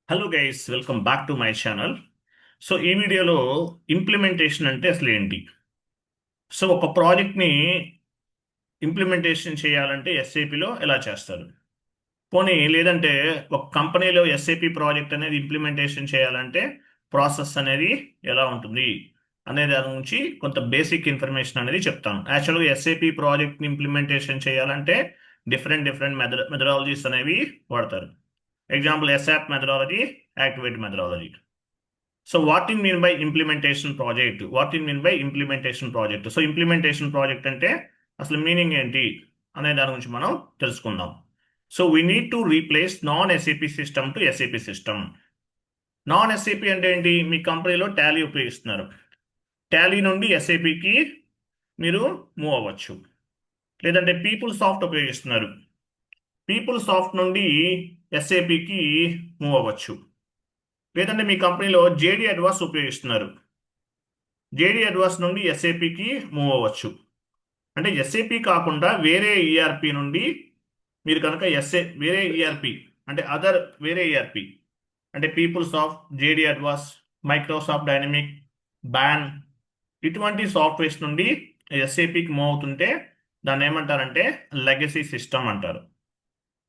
Hello guys, welcome back to my channel. So ఈ వీడియోలో implementation అంటే అసలు ఏంటి? సో ఒక ప్రాజెక్ట్ని ఇంప్లిమెంటేషన్ చేయాలంటే ఎస్ఏపిలో ఎలా చేస్తారు? పోనీ లేదంటే ఒక కంపెనీలో ఎస్ఏపి ప్రాజెక్ట్ అనేది ఇంప్లిమెంటేషన్ చేయాలంటే ప్రాసెస్ అనేది ఎలా ఉంటుంది అనే దాని గురించి కొంత బేసిక్ ఇన్ఫర్మేషన్ అనేది చెప్తాను. యాక్చువల్గా ఎస్ఏపి ప్రాజెక్ట్ని ఇంప్లిమెంటేషన్ చేయాలంటే డిఫరెంట్ డిఫరెంట్ మెథడాలజీస్ అనేవి వాడతారు. Example ASAP methodology, activate methodology. So what in mean by implementation project? So implementation project అంటే అసలు మీనింగ్ ఏంటి అనే దాని గురించి మనం తెలుసుకుందాం. So we need to replace non SAP system to SAP system. Non SAP అంటే ఏంటి? మీ కంపెనీలో టాలీ ఉపయోగిస్తున్నారు. టాలీ నుండి ఎస్ఏపికి మీరు మూవ్ అవ్వచ్చు. లేదంటే పీపుల్ సాఫ్ట్ ఉపయోగిస్తున్నారు. పీపుల్ సాఫ్ట్ నుండి ఎస్ఏపికి మూవ్ అవ్వచ్చు. లేదంటే మీ కంపెనీలో జేడీ అడ్వాన్స్ ఉపయోగిస్తున్నారు. జేడీ అడ్వాన్స్ నుండి ఎస్ఏపికి మూవ్ అవ్వచ్చు. అంటే ఎస్ఏపి కాకుండా వేరే ఈఆర్పి నుండి మీరు కనుక వేరే ఈఆర్పి అంటే వేరే ఈఆర్పి అంటే PeopleSoft, JD advance, Microsoft dynamic, Baan ఇటువంటి సాఫ్ట్వేర్స్ నుండి ఎస్ఏపికి మూవ్ అవుతుంటే దాన్ని ఏమంటారంటే లెగసీ సిస్టమ్ అంటారు.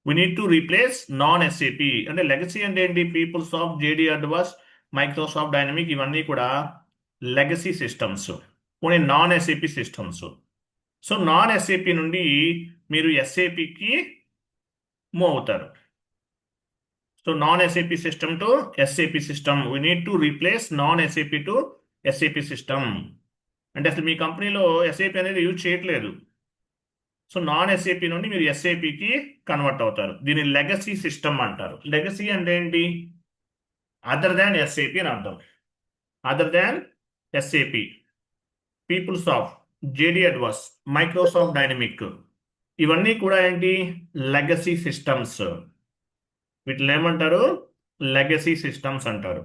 We need to replace non SAP. అంటే లెగసీ అంటే ఏంటి? PeopleSoft, JD advance, Microsoft dynamic ఇవన్నీ కూడా లెగసీ సిస్టమ్స్, కొన్ని non SAP systems. So non SAP నుండి మీరు ఎస్ఏపికి మూవ్ అవుతారు. So non SAP system to SAP system. We need to replace non SAP to SAP system. అంటే అసలు మీ కంపెనీలో ఎస్ఏపి అనేది యూజ్ చేయట్లేదు. సో నాన్ ఎస్ఏపి నుండి మీరు ఎస్ఏపికి కన్వర్ట్ అవుతారు. దీన్ని లెగసీ సిస్టమ్ అంటారు. లెగసీ అంటే ఏంటి? అదర్ దాన్ ఎస్ఏపి అని అర్థం. Other than SAP, PeopleSoft, JD advance, Microsoft dynamic ఇవన్నీ కూడా ఏంటి? Legacy systems. వీటిని ఏమంటారు? లెగసీ సిస్టమ్స్ అంటారు.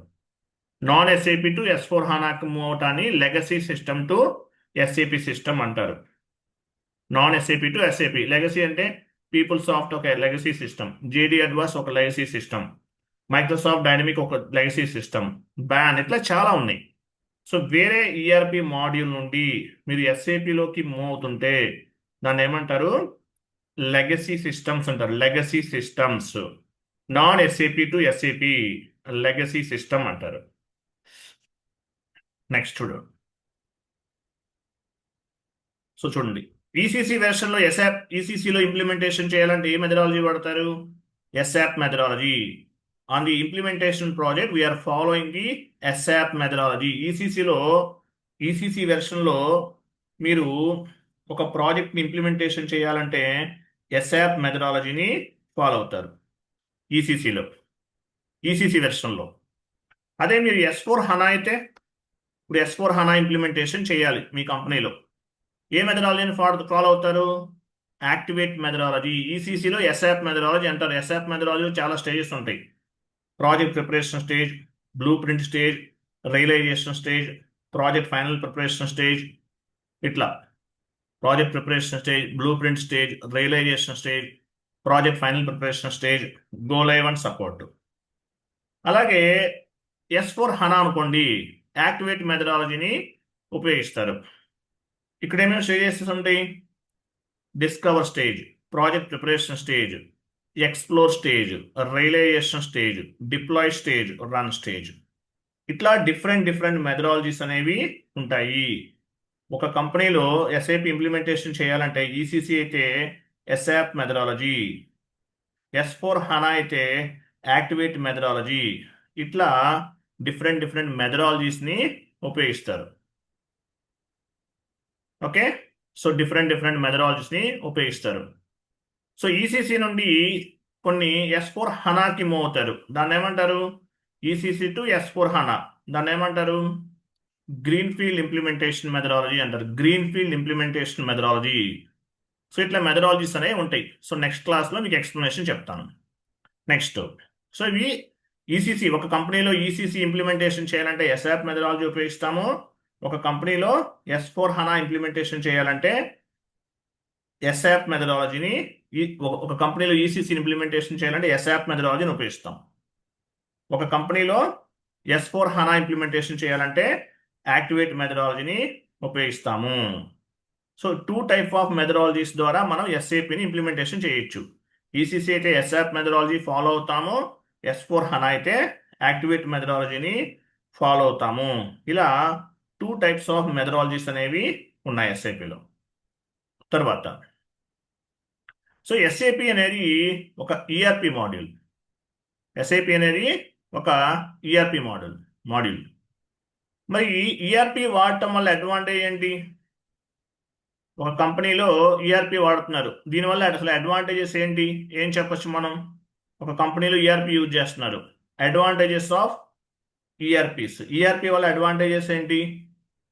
నాన్ ఎస్ఏపి టు S/4 హానాకి మూవ్ అవటాన్ని legacy system to SAP system అంటారు. Non SAP to SAP. Legacy అంటే పీపుల్ సాఫ్ట్ ఒక లెగసీ సిస్టమ్, జేడీ అడ్వాన్స్ ఒక లెగసీ సిస్టమ్, మైక్రోసాఫ్ట్ డైనమిక్ ఒక లెగసీ సిస్టమ్, బ్యాన్ ఇట్లా చాలా ఉన్నాయి. సో వేరే ఈఆర్పి మాడ్యూల్ నుండి మీరు ఎస్ఏపిలోకి మూవ్ అవుతుంటే దాన్ని ఏమంటారు? లెగసీ సిస్టమ్స్ అంటారు. Legacy systems. Non SAP to SAP legacy system అంటారు. నెక్స్ట్ చూడు. సో చూడండి, ఈసీసీ వెర్షన్లో ఎస్ఆప్ ఈసీసీలో ఇంప్లిమెంటేషన్ చేయాలంటే ఏ మెథడాలజీ వాడతారు? ASAP methodology. On the implementation project we're following the ASAP methodology. ECC వెర్షన్లో మీరు ఒక ప్రాజెక్ట్ని ఇంప్లిమెంటేషన్ చేయాలంటే ఎస్ఆప్ మెథడాలజీని ఫాలో అవుతారు ఈసీసీ వెర్షన్లో. అదే మీరు S/4 హనా అయితే, ఇప్పుడు S/4 హనా ఇంప్లిమెంటేషన్ చేయాలి మీ కంపెనీలో, ఏ మెథడాలజీని ఫాలో అవుతారు? Activate methodology. ఈసీసీలో ఎస్ఆప్ మెథడాలజీ అంటారు. ఎస్ఆప్ మెథడాలజీలో చాలా స్టేజెస్ ఉంటాయి. Project preparation stage, blueprint stage, realisation stage, project final preparation stage, ఇట్లా project preparation stage, blueprint stage, realisation stage, project final preparation stage, go live and support. అలాగే S/4 హనా అనుకోండి, activate మెథడాలజీని ఉపయోగిస్తారు. ఇక్కడ ఏమేమి stages ఉంటాయి? Discover stage, project preparation stage, explore stage, realisation stage, deploy stage, run stage. ఇట్లా different different methodologies అనేవి ఉంటాయి. ఒక కంపెనీలో ఎస్ఏపి ఇంప్లిమెంటేషన్ చేయాలంటే ఈసీసీ అయితే ఎస్ఆప్ మెథడాలజీ, S/4 హనా అయితే యాక్టివేట్ మెథడాలజీ. ఇట్లా డిఫరెంట్ డిఫరెంట్ మెథడాలజీస్ని ఉపయోగిస్తారు. ఓకే, సో డిఫరెంట్ డిఫరెంట్ మెథడాలజీస్ని ఉపయోగిస్తారు. సో ఈసీసీ నుండి కొన్ని S/4 హనాకి మూవ్ అవుతారు. దాన్ని ఏమంటారు? ECC to S/4 హనా. దాన్ని ఏమంటారు? గ్రీన్ ఫీల్డ్ ఇంప్లిమెంటేషన్ మెథడాలజీ అంటారు. Green field implementation methodology. So ఇట్లా మెథడాలజీస్ అనేవి ఉంటాయి. సో నెక్స్ట్ క్లాస్లో మీకు ఎక్స్ప్లెనేషన్ చెప్తాను. నెక్స్ట్, సో ఇవి ఈసీసీ. ఒక కంపెనీలో ఈసీసీ ఇంప్లిమెంటేషన్ చేయాలంటే ఎస్ఆప్ మెథడాలజీ ఉపయోగిస్తాము. ఒక కంపెనీలో S/4 హనా ఇంప్లిమెంటేషన్ చేయాలంటే ఎస్ఆప్ మెథడాలజీని, ఒక కంపెనీలో ఈసీసీ ఇంప్లిమెంటేషన్ చేయాలంటే ఎస్ఆప్ మెథడాలజీని ఉపయోగిస్తాం. ఒక కంపెనీలో S/4HANA ఇంప్లిమెంటేషన్ చేయాలంటే యాక్టివేట్ మెథడాలజీని ఉపయోగిస్తాము. సో 2 టైప్ ఆఫ్ మెథడాలజీస్ ద్వారా మనం SAPని ఇంప్లిమెంటేషన్ చేయొచ్చు. ECC అయితే SAP మెథడాలజీ ఫాలో అవుతాము, S/4HANA అయితే యాక్టివేట్ మెథడాలజీని ఫాలో అవుతాము. ఇలా 2 టైప్స్ ఆఫ్ మెథడాలజీస్ అనేవి ఉన్నాయి SAPలో. తర్వాత సో SAP అనేది ఒక ERP మాడ్యూల్. SAP అనేది ఒక ERP మాడ్యూల్. మరి ERP వాడటం వల్ల అడ్వాంటేజ్ ఏంటి? ఒక కంపెనీలో ERP వాడుతున్నారు, దీనివల్ల అసలు అడ్వాంటేజెస్ ఏంటి, ఏం చెప్పొచ్చు మనం? ఒక కంపెనీలో ERP యూజ్ చేస్తున్నారు, అడ్వాంటేజెస్ ఆఫ్ ERP వల్ల అడ్వాంటేజెస్ ఏంటి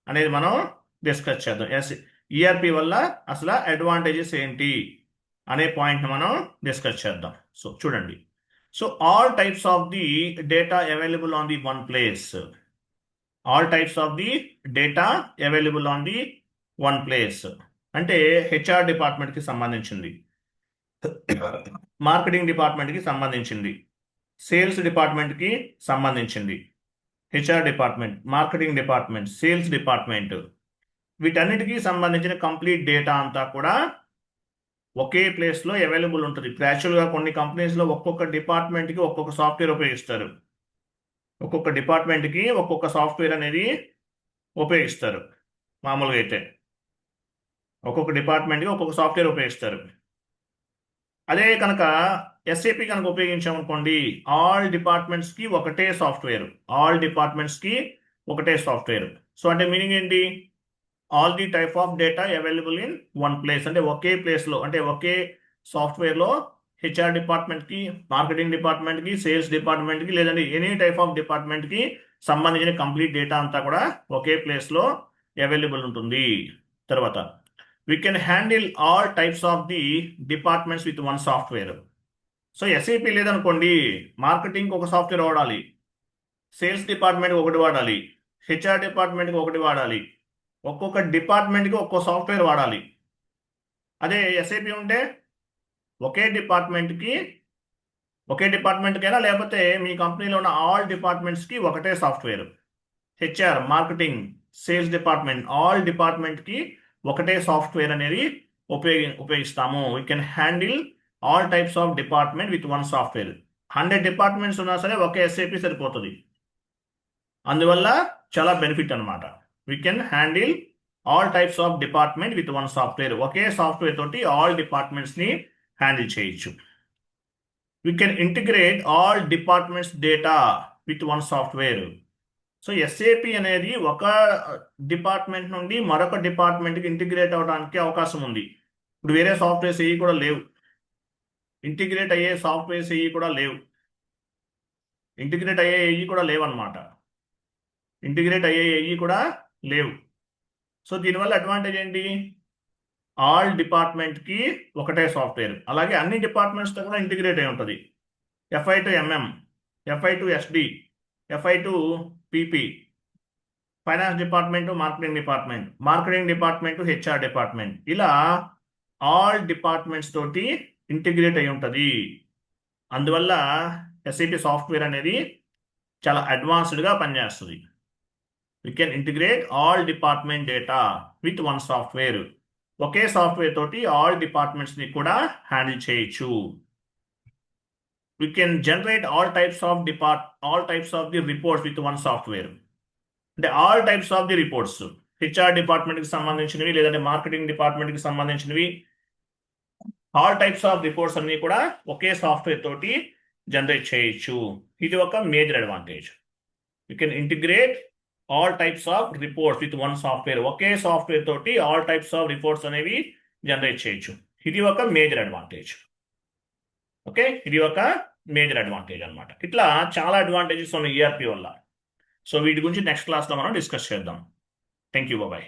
అనేది మనం డిస్కస్ చేద్దాం. ERP వల్ల అసలు అడ్వాంటేజెస్ ఏంటి అనే పాయింట్ మనం డిస్కస్ చేద్దాం. సో చూడండి, so all types of the data available on the one place. All types of the data available on the one place అంటే HR డిపార్ట్మెంట్కి సంబంధించింది, మార్కెటింగ్ డిపార్ట్మెంట్కి సంబంధించింది, సేల్స్ డిపార్ట్మెంట్కి సంబంధించింది. HR department, marketing department, sales department, వీటన్నిటికీ సంబంధించిన కంప్లీట్ డేటా అంతా కూడా ఒకే ప్లేస్లో అవైలబుల్ ఉంటుంది. యాక్చువల్గా కొన్ని కంపెనీస్లో ఒక్కొక్క డిపార్ట్మెంట్కి ఒక్కొక్క సాఫ్ట్వేర్ ఉపయోగిస్తారు. ఒక్కొక్క డిపార్ట్మెంట్కి ఒక్కొక్క సాఫ్ట్వేర్ అనేది ఉపయోగిస్తారు. మామూలుగా అయితే ఒక్కొక్క డిపార్ట్మెంట్కి ఒక్కొక్క సాఫ్ట్వేర్ ఉపయోగిస్తారు. అదే కనుక SAP కనుక ఉపయోగించామనుకోండి, ఆల్ డిపార్ట్మెంట్స్కి ఒకటే సాఫ్ట్వేర్. సో అంటే మీనింగ్ ఏంటి? All the type of data available in one place, అంటే ఒకే ప్లేస్లో, అంటే ఒకే సాఫ్ట్వేర్లో HR డిపార్ట్మెంట్కి, మార్కెటింగ్ డిపార్ట్మెంట్కి, సేల్స్ డిపార్ట్మెంట్కి, లేదంటే ఎనీ టైప్ ఆఫ్ డిపార్ట్మెంట్కి సంబంధించిన కంప్లీట్ డేటా అంతా కూడా ఒకే ప్లేస్లో అవైలబుల్ ఉంటుంది. తర్వాత we can handle all types of the departments with one software. So SAP లేదనుకోండి, మార్కెటింగ్కి ఒక సాఫ్ట్వేర్ వాడాలి, సేల్స్ డిపార్ట్మెంట్కి ఒకటి వాడాలి, HR డిపార్ట్మెంట్కి ఒకటి వాడాలి, ఒక్కొక్క డిపార్ట్మెంట్కి ఒక్కో సాఫ్ట్వేర్ వాడాలి. అదే SAP ఉంటే ఒకే డిపార్ట్మెంట్కైనా, లేకపోతే మీ కంపెనీలో ఉన్న ఆల్ డిపార్ట్మెంట్స్కి ఒకటే software. HR, marketing, sales department, all డిపార్ట్మెంట్కి ఒకటే సాఫ్ట్వేర్ అనేది ఉపయోగిస్తాము. We can handle all types of department with one software. 100 departments ఉన్నా సరే ఒకే SAP సరిపోతుంది. అందువల్ల చాలా బెనిఫిట్ అనమాట. We can handle all types of department with one software. Okay software తోటి ఆల్ డిపార్ట్మెంట్స్ని హ్యాండిల్ చేయొచ్చు. We can integrate all departments data with one software. So SAP అనేది ఒక డిపార్ట్మెంట్ నుండి మరొక డిపార్ట్మెంట్కి ఇంటిగ్రేట్ అవడానికి అవకాశం ఉంది. ఇప్పుడు వేరే సాఫ్ట్వేర్స్ ఏవి కూడా లేవు, ఇంటిగ్రేట్ అయ్యే సాఫ్ట్వేర్స్ ఏవి కూడా లేవు, ఇంటిగ్రేట్ అయ్యే ఏవి కూడా లేవన్నమాట. ఇంటిగ్రేట్ అయ్యే ఏవి కూడా లేవు. సో దీనివల్ల అడ్వాంటేజ్ ఏంటి? ఆల్ డిపార్ట్మెంట్కి ఒకటే సాఫ్ట్వేర్, అలాగే అన్ని డిపార్ట్మెంట్స్తో కూడా ఇంటిగ్రేట్ అయి ఉంటుంది. FI to MM, FI to SD, FI to PP, finance department, marketing department, HR department, ఇలా ఆల్ డిపార్ట్మెంట్స్ తోటి ఇంటిగ్రేట్ అయి ఉంటుంది. అందువల్ల SAP సాఫ్ట్వేర్ అనేది చాలా అడ్వాన్స్డ్గా పనిచేస్తుంది. We can integrate all department data with one software. Okay software తోటి all డిపార్ట్మెంట్స్ని కూడా హ్యాండిల్ చేయొచ్చు. We can generate all types of the reports with one software. అంటే all types of the reports, HR డిపార్ట్మెంట్కి సంబంధించినవి, లేదంటే మార్కెటింగ్ డిపార్ట్మెంట్కి సంబంధించినవి, all types of reports అన్ని కూడా ఒకే సాఫ్ట్వేర్ తోటి జనరేట్ చేయొచ్చు. ఇది ఒక major advantage. You can integrate all types of reports with one software. Okay software తోటి ఆల్ టైప్స్ ఆఫ్ రిపోర్ట్స్ అనేవి జనరేట్ చేయొచ్చు. ఇది ఒక మేజర్ అడ్వాంటేజ్. ఓకే, ఇది ఒక మేజర్ అడ్వాంటేజ్ అనమాట. ఇట్లా చాలా అడ్వాంటేజెస్ ఉన్నాయి ERP వల్ల. సో వీటి గురించి నెక్స్ట్ క్లాస్లో మనం డిస్కస్ చేద్దాం. Thank you, bye.